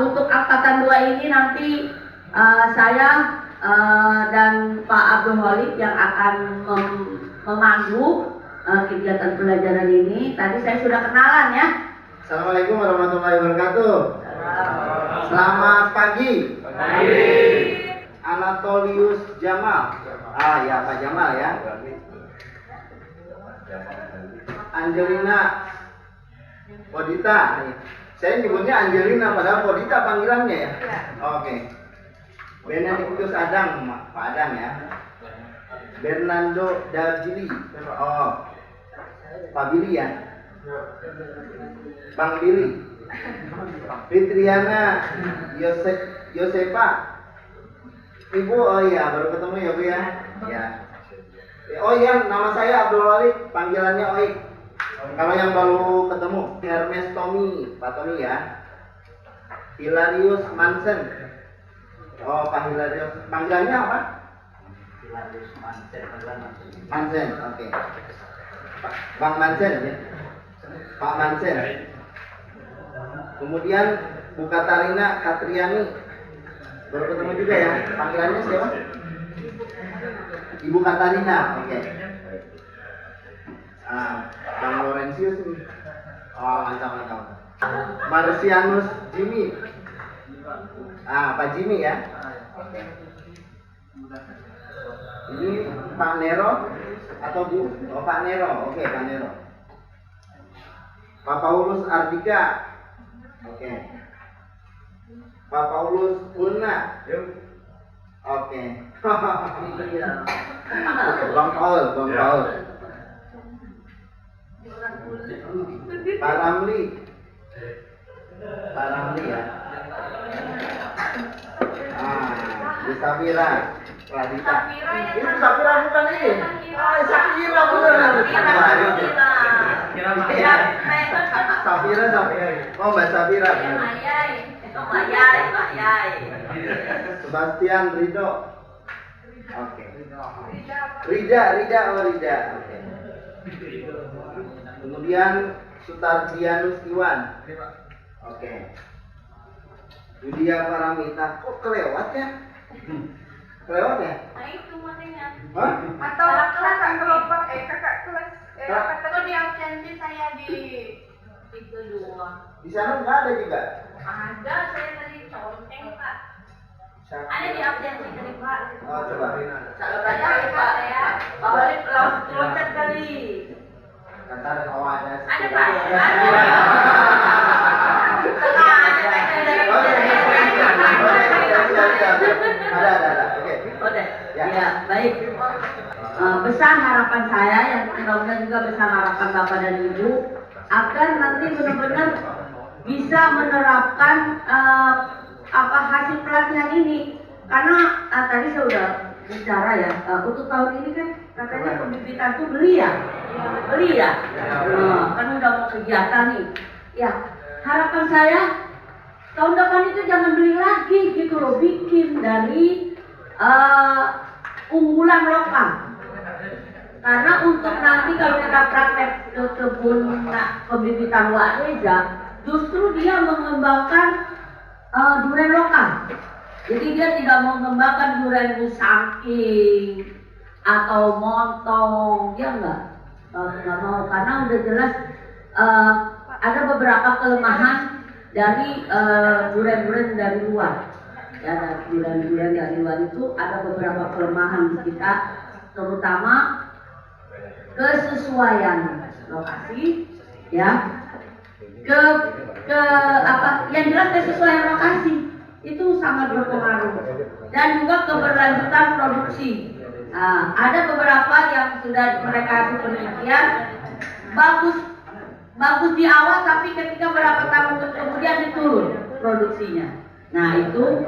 Untuk angkatan 2 ini nanti saya dan Pak Abdul Holik yang akan memandu kegiatan pelajaran ini. Tadi saya sudah kenalan ya. Assalamualaikum warahmatullahi wabarakatuh. Selamat pagi. Anatolius Jamal. Ya Pak Jamal ya. Angelina Podita. Saya nyebutnya Angelina padahal Podita panggilannya ya. Oke. Benedictus Adang, Pak Adang ya. Bernardo Dabili. Pak Billy ya. Bang Billy. Fitriana Yosefa. Ibu, baru ketemu ya Bu ya. Ya. Oh iya, nama saya Abdul Walik, panggilannya Oik. Kalau yang baru ketemu, Hermes Tommy, Pak Tommy ya. Hilarius Mansen. Pak Hilarius, panggilannya apa? Hilarius Mansen, oke. Bang Mansen ya. Pak Mansen. Kemudian Bu Katarina Katriani. Baru ketemu juga ya. Panggilannya siapa? Ibu Katarina, oke. Bang Laurentius nih. Mantap. Marcianus Jimmy. Pak Jimmy ya. Oke. Ini Pak Nero atau Bu? Pak Nero. Oke, Pak Nero. Pak Paulus Ardika. Oke. Pak Paulus Una. Oke. Bang Paul. Pak Ramli ya. Bu Safira Pradita. Ini Safira bukan ini. Safira benar. Safira. Oh, Mbak Safira. Pak Yai. Sebastian Rido. Oke. Rida. Oke. Kemudian Sutardianus Iwan. Oke. Yudia Paramita. Kok kelewat ya? Kelewat ya? Nah itu makanya. Hah? Atau kelas kelompok kakak kelas atau di absensi saya di kedua. Di sana nggak ada juga? Ada, saya tadi conteng Pak. Ada di absensi tadi Pak. Coba. Kalau tanya Pak saya, balik loncat kali. Kata ada. Ada Pak. Ada. Oke. Ya, baik. Besar harapan saya yang mudah-mudahan juga besar harapan Bapak dan Ibu agar nanti benar-benar bisa menerapkan hasil pelatihan ini, karena tadi saya sudah bicara ya, untuk tahun ini kan katanya pembibitan tuh beli ya, kan udah mau kegiatan nih. Ya, harapan saya tahun depan itu jangan beli lagi gitu loh, bikin dari unggulan lokal. Karena untuk nanti kalau kita praktek ke kebun pembibitan Wak justru dia mengembangkan durian lokal. Jadi dia tidak mengembangkan durian Musangking atau Montong, dia nggak mau, karena udah jelas ada beberapa kelemahan dari durian-durian dari luar. Ya, durian-durian dari luar itu ada beberapa kelemahan di kita, terutama kesesuaian lokasi, ya, yang jelas kesesuaian lokasi itu sangat berpengaruh, dan juga keberlanjutan produksi. Ada beberapa yang sudah mereka penelitian bagus di awal, tapi ketika berapa tahun kemudian diturun produksinya. Nah itu,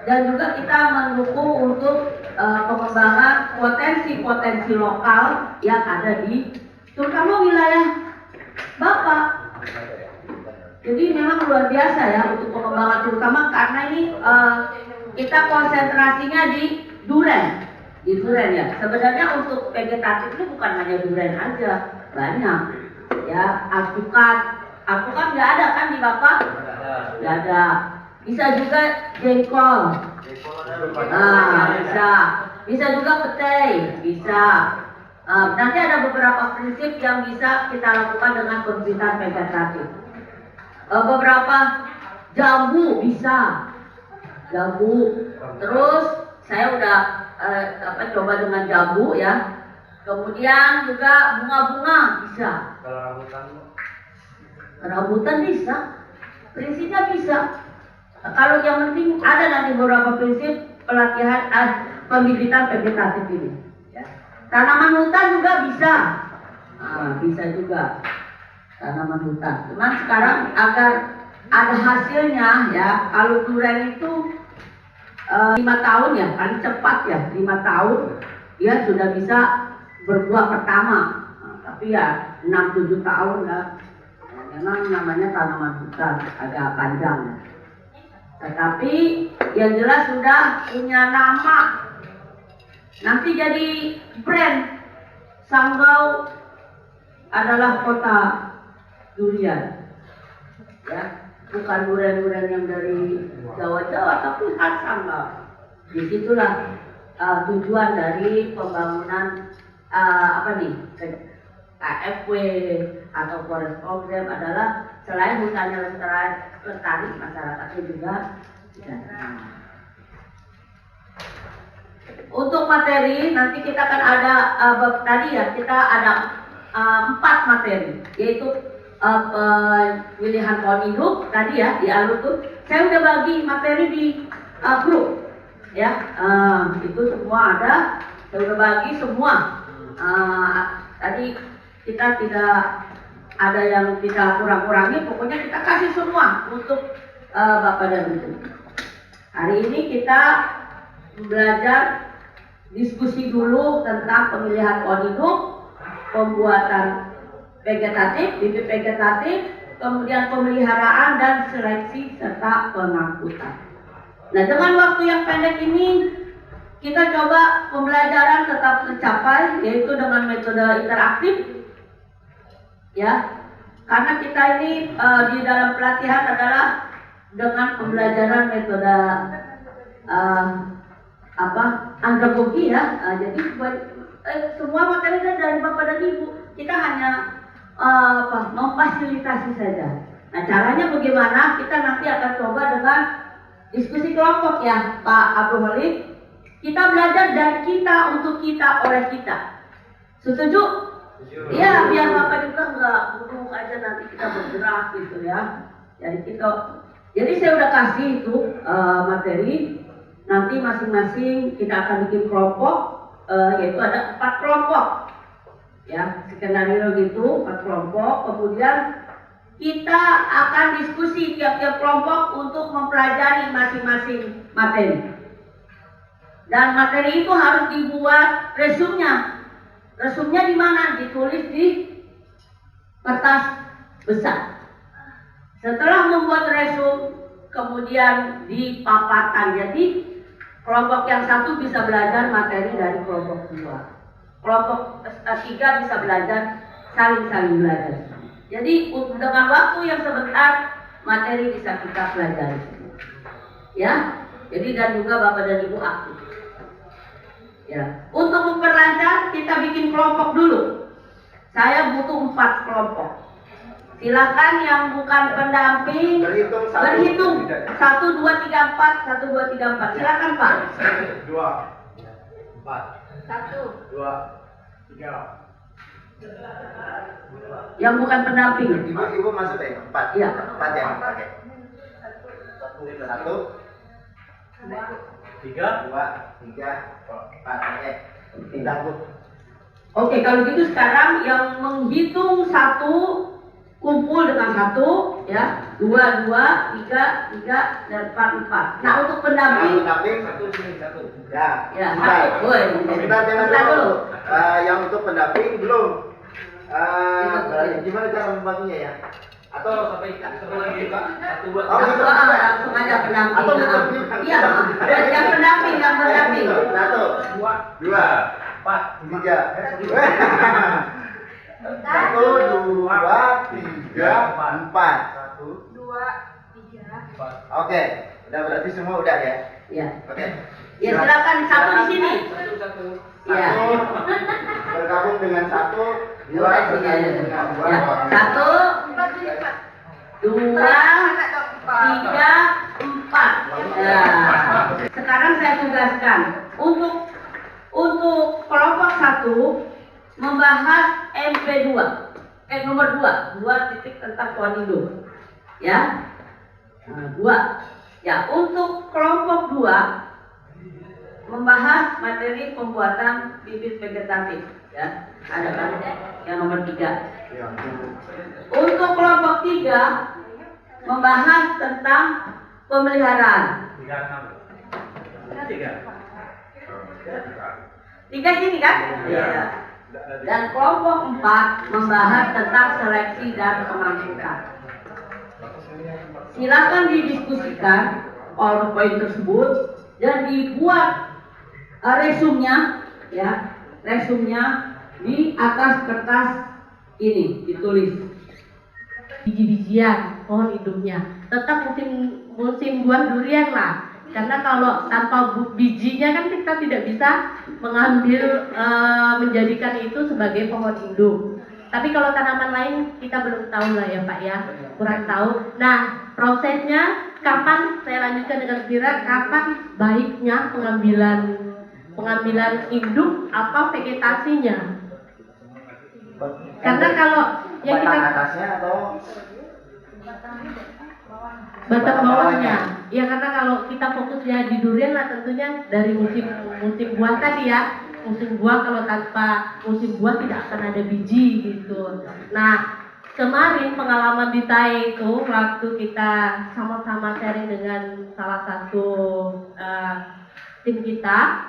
dan juga kita mendukung untuk pengembangan potensi lokal yang ada di terutama wilayah Bapak. Jadi memang luar biasa ya untuk pengembangan, terutama karena ini kita konsentrasinya di durian ya. Sebenarnya untuk vegetatif itu bukan hanya durian aja, banyak ya, alpukat Alpukat nggak ada kan di Bapak? Nggak ada. Bisa juga jengkol. Bisa. Bisa juga petai, bisa. Nanti ada beberapa prinsip yang bisa kita lakukan dengan pembibitan vegetatif. Beberapa jambu bisa, jambu. Terus saya udah coba dengan jambu ya. Kemudian juga bunga-bunga bisa. Rambutan bisa. Prinsipnya bisa. Kalau yang penting ada nanti beberapa prinsip pelatihan pembibitan vegetatif ini. Ya. Tanaman hutan juga bisa, bisa juga tanaman hutan. Cuman sekarang agar ada hasilnya ya, kalau durian itu 5 tahun ya, paling cepat ya 5 tahun dia sudah bisa berbuah pertama. Tapi ya 6-7 tahun lah. Memang namanya tanaman hutan agak panjang. Tetapi yang jelas sudah punya nama. Nanti jadi brand. Sanggau adalah kota durian. Ya, bukan durian-durian yang dari Jawa-Jawa, tapi khas Sanggau. Disitulah tujuan dari pembangunan AFW atau Forest Program adalah selain hutannya lestari, masyarakatnya juga sejahtera. Untuk materi nanti kita akan ada tadi ya kita ada 4 materi, yaitu pemilihan pohon hidup tadi ya di alur tuh. Saya udah bagi materi di grup ya, itu semua ada. Saya udah bagi semua. Tadi kita tidak ada yang kita kurang-kurangi, pokoknya kita kasih semua untuk Bapak dan Ibu. Hari ini kita belajar diskusi dulu tentang pemilihan pohon hidup, pembuatan vegetatif, bibit vegetatif, kemudian pemeliharaan dan seleksi serta pengangkutan. Nah, dengan waktu yang pendek ini kita coba pembelajaran tetap tercapai, yaitu dengan metode interaktif. Ya, karena kita ini di dalam pelatihan adalah dengan pembelajaran metode andragogi ya. Jadi semua materi dari Bapak dan Ibu kita hanya memfasilitasi saja. Nah, caranya bagaimana? Kita nanti akan coba dengan diskusi kelompok ya, Pak Abdul Malik. Kita belajar dari kita untuk kita oleh kita. Setuju? Iya, biar Bapak juga nggak duduk aja nanti kita bergerak gitu ya. Jadi saya udah kasih itu materi. Nanti masing-masing kita akan bikin kelompok, yaitu ada 4 kelompok. Ya, skenario gitu 4 kelompok. Kemudian kita akan diskusi tiap-tiap kelompok untuk mempelajari masing-masing materi. Dan materi itu harus dibuat resumnya. Resumnya di mana? Ditulis di kertas besar. Setelah membuat resum, kemudian dipaparkan. Jadi kelompok yang 1 bisa belajar materi dari kelompok 2. Kelompok 3 bisa belajar saling belajar. Jadi dengan waktu yang sebentar materi bisa kita pelajari. Ya, jadi dan juga Bapak dan Ibu aktif. Ya, untuk memperlancar kita bikin kelompok dulu. Saya butuh 4 kelompok. Silakan yang bukan pendamping berhitung 1, 2, 3, 4, 1, 2, 3, 4. Silakan Pak. 2, 4, 1, 2, 3. Yang bukan pendamping. Ibu masuk ya? 4? Iya. 4 ya? Oke. 1, 3, 2, 3, 4. Oke. Udah Bu. Oke, kalau gitu sekarang yang menghitung 1 kumpul dengan 1 ya, 2, 2, 3, 3 dan 4, 4. Nah, untuk pendamping Ya, ya, sebentar. 1. Woi, Sebentar, jangan sebentar dulu. Yang untuk pendamping belum. Gimana cara membaginya ya? Atau sampai lagi Pak. 1, 2, Oh, gitu. Langsung aja pendamping. Atau pendamping. Iya, yang pendamping. 1, 2, 4, 3. 1, 2, 3, 4. 1, 2, 3. 4. Oke, udah berarti semua udah ya. Ya. Oke. Ya silakan satu di sini. 1, 1. Ya. Bergabung dengan 1, 2, Ya, bergabung dengan 2. ya. 1, 2, 3, 4. Ya. Sekarang saya tugaskan untuk kelompok 1 membahas MP2. Nomor 2 titik tentang Tuanindo. Ya. Nah, 2. Ya, untuk kelompok 2 membahas materi pembuatan bibit vegetatif. Ya, ada kan yang nomor 3. Ya. Untuk kelompok 3 membahas tentang pemeliharaan. 3 sini kan? Iya. Dan kelompok 4 membahas tentang seleksi dan pengangkutan. Silakan didiskusikan PowerPoint tersebut dan dibuat resumnya, ya, resumnya di atas kertas ini ditulis. Biji-bijian pohon hidupnya tetap musim buah durian lah, karena kalau tanpa bijinya kan kita tidak bisa mengambil menjadikan itu sebagai pohon hidup. Tapi kalau tanaman lain kita belum tahu lah ya Pak ya, kurang tahu. Nah, prosesnya kapan, saya lanjutkan dengan kira kapan baiknya pengambilan induk apa vegetasinya. Karena kalau yang batang kita atasnya atau batang bawahnya, ya karena kalau kita fokusnya di durian lah tentunya dari musim buah tadi ya. Musim buah, kalau tanpa musim buah tidak akan ada biji gitu. Nah, kemarin pengalaman di TAE itu waktu kita sama-sama sharing dengan salah satu tim kita,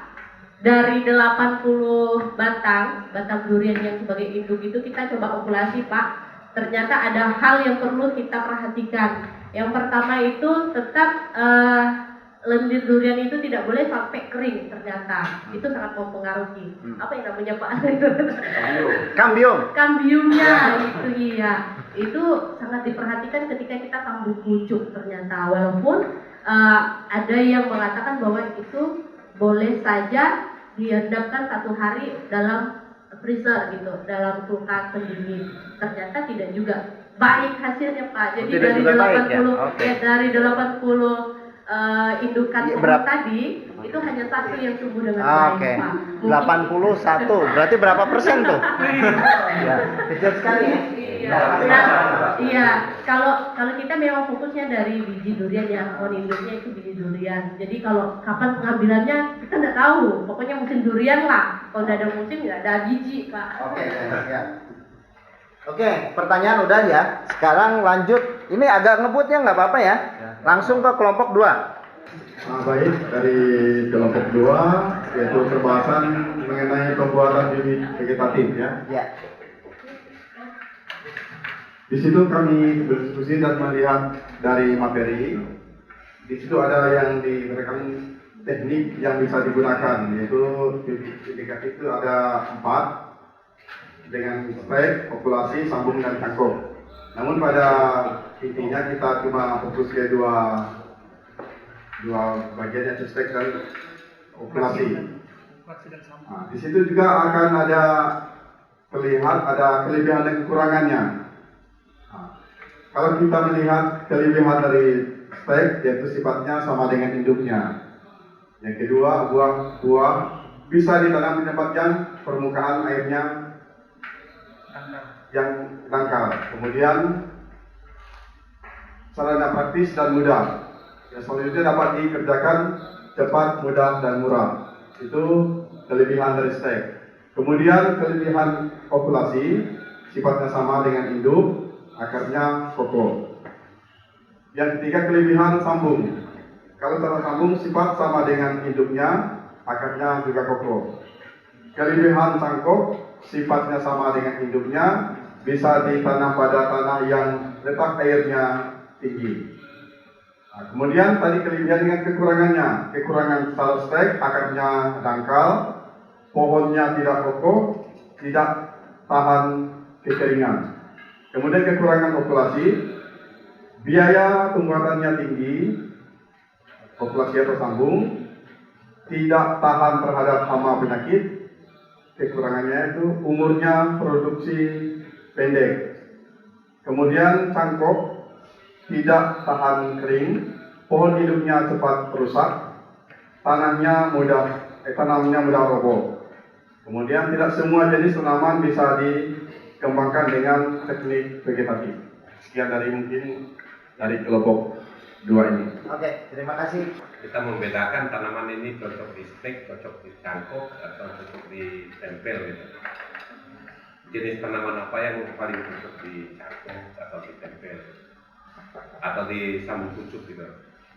dari 80 batang durian yang sebagai induk itu kita coba populasi Pak. Ternyata ada hal yang perlu kita perhatikan. Yang pertama itu tetap lendir durian itu tidak boleh sampai kering, ternyata itu sangat mempengaruhi. Apa yang namanya Pak? Kambiumnya itu, iya, itu sangat diperhatikan ketika kita sambung pucuk ternyata. Walaupun ada yang mengatakan bahwa itu boleh saja diendapkan 1 hari dalam freezer gitu, dalam kulkas pendingin. Ternyata tidak juga baik hasilnya Pak. Jadi dari 80 dari 80 indukan pohon tadi itu hanya 1 yang tumbuh dengan baik Pak. 81, berarti berapa persen tuh? Ya, kecil sekali ya. Iya. Nah, iya, kalau kita memang fokusnya dari biji durian ya, pohon induknya itu biji durian. Jadi kalau kapan pengambilannya kita nggak tahu. Pokoknya musim durian lah. Kalau nggak ada musim nggak ada biji Pak. Oke, ya. Oke, pertanyaan udah ya. Sekarang lanjut. Ini agak ngebut ya, nggak apa-apa ya. Langsung ke kelompok 2. Baik, dari kelompok 2 yaitu pembahasan mengenai pembuatan bibit vegetatif ya. Ya. Di situ kami berdiskusi dan melihat dari materi. Di situ ada yang diberikan teknik yang bisa digunakan, yaitu bibit vegetatif itu ada 4 dengan spek, populasi, sambung dan cangkok. Namun pada intinya kita cuma fokus ke dua bagian, yaitu spek dan populasi. Nah, di situ juga akan ada kelebihan dan kekurangannya. Nah, kalau kita melihat kelebihan dari spek, yaitu sifatnya sama dengan induknya. Yang kedua, buah bisa ditanam di tempat yang permukaan airnya yang dangkal. Kemudian sarana praktis dan mudah. Yang selanjutnya dapat dikerjakan cepat, mudah dan murah. Itu kelebihan dari stek. Kemudian kelebihan populasi, sifatnya sama dengan induk, akarnya kokoh. Yang ketiga kelebihan sambung. Kalau cara sambung sifat sama dengan induknya, akarnya juga kokoh. Kelebihan cangkok, sifatnya sama dengan induknya, bisa ditanam pada tanah yang letak airnya tinggi. Nah, kemudian tadi kelebihan dengan kekurangannya. Kekurangan salad stek, akarnya dangkal, pohonnya tidak kokoh, tidak tahan kekeringan. Kemudian kekurangan populasi, biaya pembuatannya tinggi, populasi tersambung, tidak tahan terhadap hama penyakit, kekurangannya itu umurnya produksi pendek. Kemudian cangkok, tidak tahan kering, pohon hidupnya cepat rusak, tanamnya mudah roboh. Kemudian tidak semua jenis tanaman bisa dikembangkan dengan teknik vegetatif. Sekian dari kelompok 2 ini. Oke, terima kasih. Kita membedakan tanaman ini cocok di stek, cocok di cangkok, atau cocok di tempel gitu. Jenis tanaman apa yang paling cocok di cangkok atau di tempel atau di sambung pucuk gitu.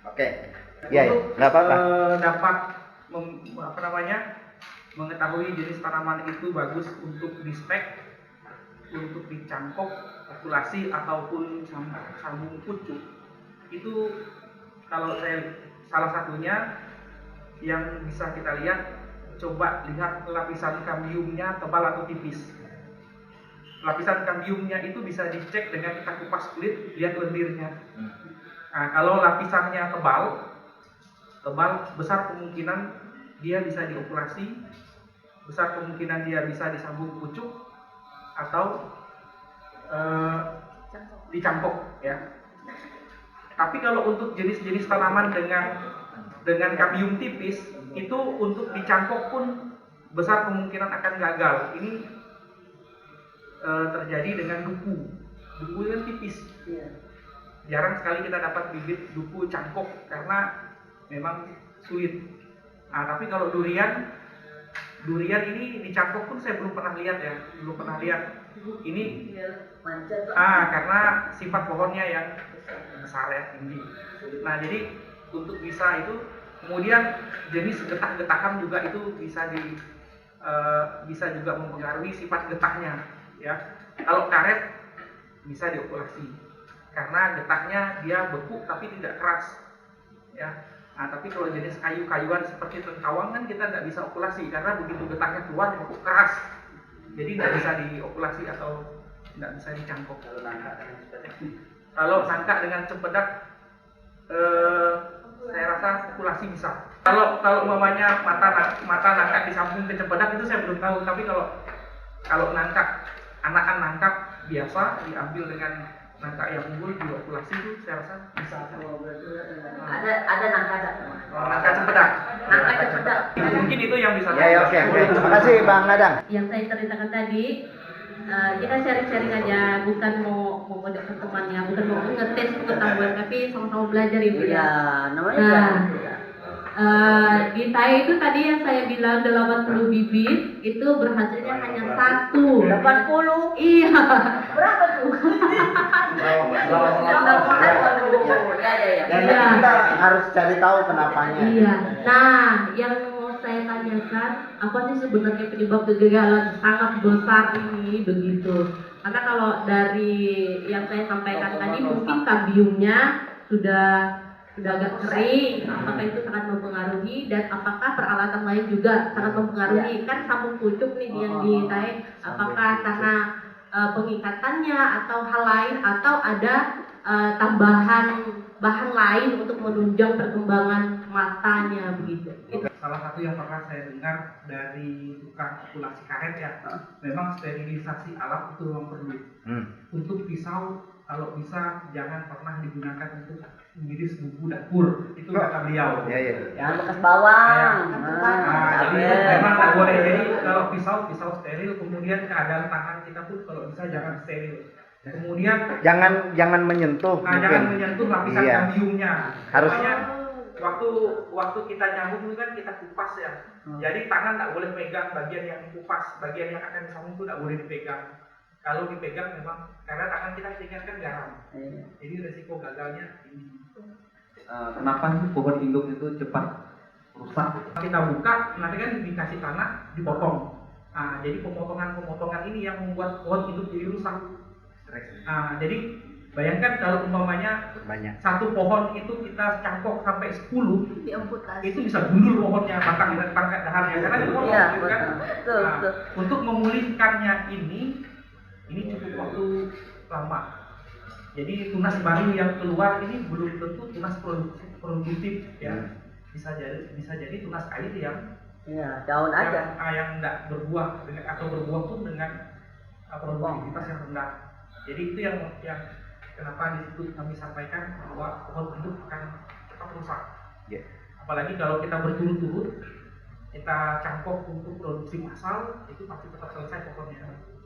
Oke. Iya, nggak apa-apa. Dapat mengetahui jenis tanaman itu bagus untuk di spek, untuk dicangkok, populasi ataupun sambung pucuk. Itu kalau saya salah satunya yang bisa kita lihat, coba lihat lapisan kambiumnya tebal atau tipis. Lapisan kambiumnya itu bisa dicek dengan kita kupas kulit, lihat lendirnya. Nah, kalau lapisannya tebal, besar kemungkinan dia bisa diokulasi, besar kemungkinan dia bisa disambung pucuk atau dicangkok ya. Tapi kalau untuk jenis-jenis tanaman dengan kambium tipis, itu untuk dicangkok pun besar kemungkinan akan gagal. Ini terjadi dengan duku. Duku kan tipis. Jarang sekali kita dapat bibit duku cangkok karena memang sulit. Nah, tapi kalau durian ini dicangkok pun saya belum pernah lihat ya, Ini karena sifat pohonnya yang besar ya, tinggi. Nah, jadi untuk bisa itu, kemudian jenis getah-getahan juga itu bisa juga mempengaruhi sifat getahnya ya. Kalau karet bisa diokulasi karena getahnya dia beku tapi tidak keras ya. Nah, tapi kalau jenis kayu-kayuan seperti tengkawang kan kita nggak bisa okulasi karena begitu getahnya keluar beku keras, jadi nggak bisa diokulasi atau nggak bisa dicangkok. Kalau nangka dengan cempedak, saya rasa okulasi bisa. Kalau umpamanya mata nangka disambung ke cempedak itu saya belum tahu, tapi kalau nangka, anakan nangka biasa diambil dengan nangka yang unggul diokulasi itu saya rasa bisa. Ada nangka Nangka cempedak. Nangka cempedak. Mungkin itu yang bisa. Ya, oke. Terima kasih Bang Nadang. Yang saya ceritakan tadi, kita sharing-sharing aja, bukan mau mengajak temannya, bukan mau ngetes pengetahuan, tapi sama-sama belajar ibu ya. Iya, namanya Di Thai itu tadi yang saya bilang 80 bibit itu berhasilnya hanya 1. 80. Iya. Berapa tuh? Dan Iya. kita harus cari tahu kenapanya. Iya. Nah, yang mau saya tanyakan, apa sih sebenarnya penyebab kegagalan sangat besar ini begitu? Karena kalau dari yang saya sampaikan tadi mungkin kambiumnya sudah agak kering, apakah itu sangat mempengaruhi, dan apakah peralatan lain juga sangat mempengaruhi? Kan sambung pucuk nih yang di Thai, apakah karena pengikatannya atau hal lain, atau ada tambahan bahan lain untuk menunjang perkembangan matanya begitu? Salah satu yang pernah saya dengar dari tukang okulasi karet ya, memang sterilisasi alat itu memang perlu. Untuk pisau, kalau bisa jangan pernah digunakan untuk mengiris bumbu dapur, itu kata beliau. Yang bekas bawang. Jadi memang nggak boleh. Jadi kalau pisau steril, kemudian keadaan tangan kita pun kalau bisa jangan steril. Kemudian Jangan menyentuh. jangan menyentuh lapisan Iya. kambiumnya. Harus. Makanya waktu kita nyambung itu kan kita kupas ya. Jadi tangan nggak boleh pegang bagian yang dikupas, bagian yang akan disambung itu nggak boleh dipegang. Kalau dipegang memang karena tangan kita kan garam, jadi resiko gagalnya tinggi. Kenapa sih pohon induk itu cepat rusak? Kita buka, nanti kan dikasih tanah, dipotong. Nah, jadi pemotongan ini yang membuat pohon induk jadi rusak. Nah, jadi bayangkan kalau umpamanya Banyak. satu pohon itu kita cangkok sampai 10, itu bisa gundul pohonnya, batang dahannya, karena dipotong, Iya, gitu kan. betul. Nah, untuk memulihkannya ini ini cukup waktu lama. Jadi tunas baru yang keluar ini belum tentu tunas produktif ya. Bisa jadi tunas kayu yang Iya, daun aja. yang nggak berbuah atau berbuah pun dengan produktivitas yang rendah. Jadi itu yang kenapa di situ kami sampaikan bahwa pohon induk akan cepat rusak. Apalagi kalau kita berturut-turut kita cangkok untuk produksi massal, itu pasti tetap selesai pohonnya.